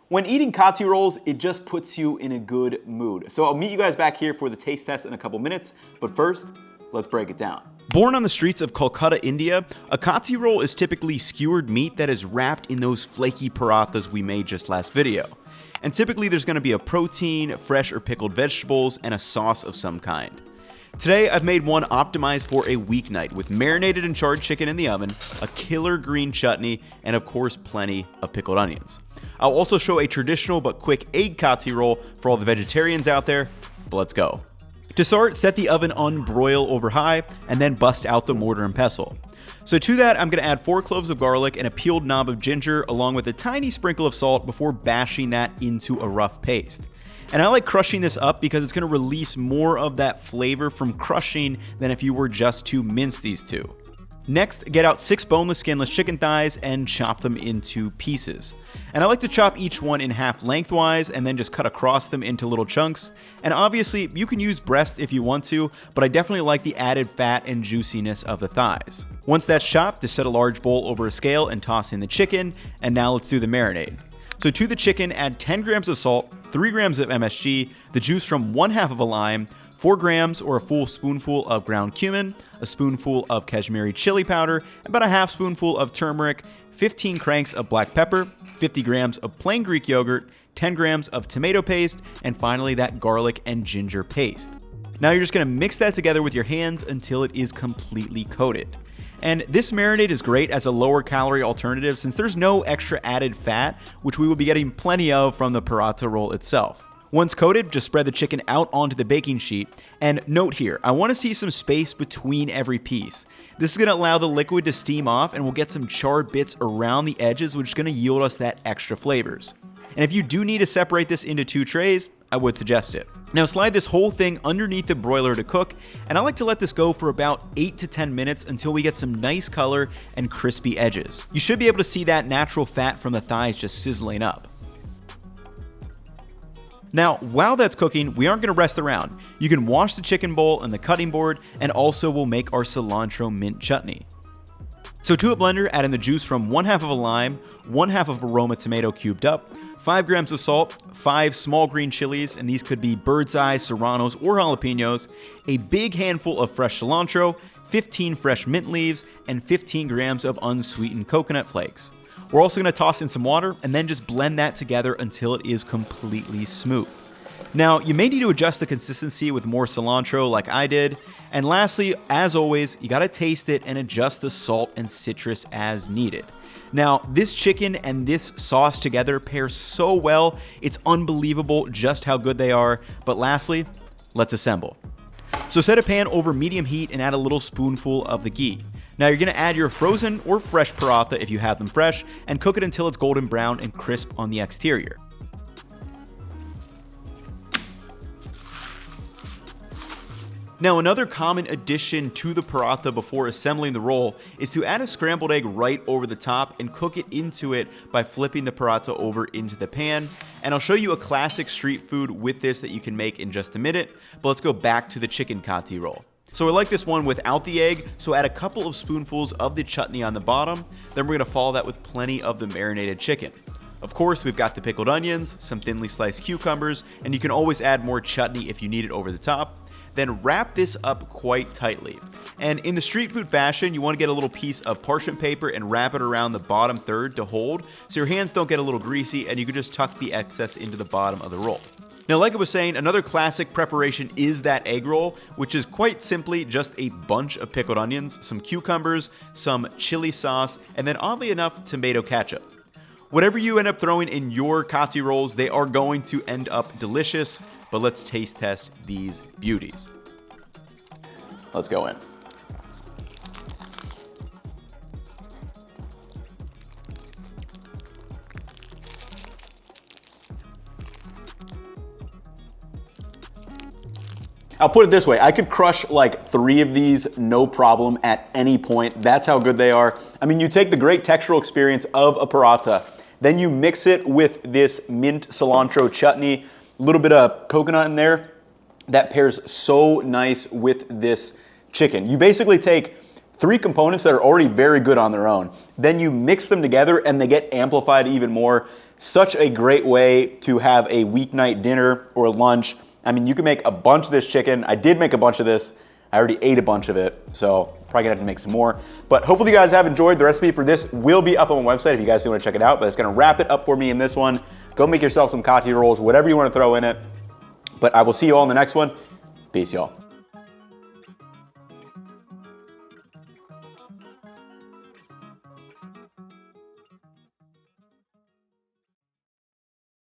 When eating Kathi Rolls, it just puts you in a good mood. So I'll meet you guys back here for the taste test in a couple minutes, but first, let's break it down. Born on the streets of Kolkata, India, a Kathi roll is typically skewered meat that is wrapped in those flaky parathas we made just last video. And typically there's going to be a protein, fresh or pickled vegetables, and a sauce of some kind. Today I've made one optimized for a weeknight with marinated and charred chicken in the oven, a killer green chutney, and of course plenty of pickled onions. I'll also show a traditional but quick egg Kathi roll for all the vegetarians out there, but let's go. To start, set the oven on broil over high and then bust out the mortar and pestle. So to that, I'm going to add 4 cloves of garlic and a peeled knob of ginger along with a tiny sprinkle of salt before bashing that into a rough paste. And I like crushing this up because it's going to release more of that flavor from crushing than if you were just to mince these two. Next, get out 6 boneless, skinless chicken thighs and chop them into pieces. And I like to chop each one in half lengthwise and then just cut across them into little chunks. And obviously, you can use breast if you want to, but I definitely like the added fat and juiciness of the thighs. Once that's chopped, just set a large bowl over a scale and toss in the chicken. And now let's do the marinade. So to the chicken, add 10 grams of salt, 3 grams of MSG, the juice from 1/2 of a lime, 4 grams or a full spoonful of ground cumin, a spoonful of Kashmiri chili powder, about a half spoonful of turmeric, 15 cranks of black pepper, 50 grams of plain Greek yogurt, 10 grams of tomato paste, and finally that garlic and ginger paste. Now you're just going to mix that together with your hands until it is completely coated. And this marinade is great as a lower calorie alternative since there's no extra added fat, which we will be getting plenty of from the paratha roll itself. Once coated, just spread the chicken out onto the baking sheet. And note here, I want to see some space between every piece. This is going to allow the liquid to steam off and we'll get some charred bits around the edges, which is going to yield us that extra flavors. And if you do need to separate this into 2 trays, I would suggest it. Now slide this whole thing underneath the broiler to cook, and I like to let this go for about 8 to 10 minutes until we get some nice color and crispy edges. You should be able to see that natural fat from the thighs just sizzling up. Now, while that's cooking, we aren't going to rest around. You can wash the chicken bowl and the cutting board, and also we'll make our cilantro mint chutney. So to a blender, add in the juice from 1/2 of a lime, 1/2 of a Roma tomato cubed up, 5 grams of salt, 5 small green chilies, and these could be bird's eye, serranos, or jalapenos, a big handful of fresh cilantro, 15 fresh mint leaves, and 15 grams of unsweetened coconut flakes. We're also going to toss in some water and then just blend that together until it is completely smooth. Now, you may need to adjust the consistency with more cilantro like I did. And lastly, as always, you got to taste it and adjust the salt and citrus as needed. Now, this chicken and this sauce together pair so well, it's unbelievable just how good they are. But lastly, let's assemble. So set a pan over medium heat and add a little spoonful of the ghee. Now you're going to add your frozen or fresh paratha if you have them fresh and cook it until it's golden brown and crisp on the exterior. Now another common addition to the paratha before assembling the roll is to add a scrambled egg right over the top and cook it into it by flipping the paratha over into the pan. And I'll show you a classic street food with this that you can make in just a minute, but let's go back to the chicken Kathi roll. So I like this one without the egg, so add a couple of spoonfuls of the chutney on the bottom, then we're going to follow that with plenty of the marinated chicken. Of course, we've got the pickled onions, some thinly sliced cucumbers, and you can always add more chutney if you need it over the top. Then wrap this up quite tightly. And in the street food fashion, you want to get a little piece of parchment paper and wrap it around the bottom third to hold, so your hands don't get a little greasy and you can just tuck the excess into the bottom of the roll. Now, like I was saying, another classic preparation is that egg roll, which is quite simply just a bunch of pickled onions, some cucumbers, some chili sauce, and then oddly enough, tomato ketchup. Whatever you end up throwing in your Kathi rolls, they are going to end up delicious, but let's taste test these beauties. Let's go in. I'll put it this way, I could crush like 3 of these no problem at any point. That's how good they are. I mean, you take the great textural experience of a paratha, then you mix it with this mint cilantro chutney, a little bit of coconut in there. That pairs so nice with this chicken. You basically take 3 components that are already very good on their own, then you mix them together and they get amplified even more. Such a great way to have a weeknight dinner or lunch. I mean, you can make a bunch of this chicken. I did make a bunch of this. I already ate a bunch of it, so probably gonna have to make some more. But hopefully you guys have enjoyed. The recipe for this will be up on my website if you guys do want to check it out. But it's gonna wrap it up for me in this one. Go make yourself some Kathi rolls, whatever you want to throw in it. But I will see you all in the next one. Peace, y'all.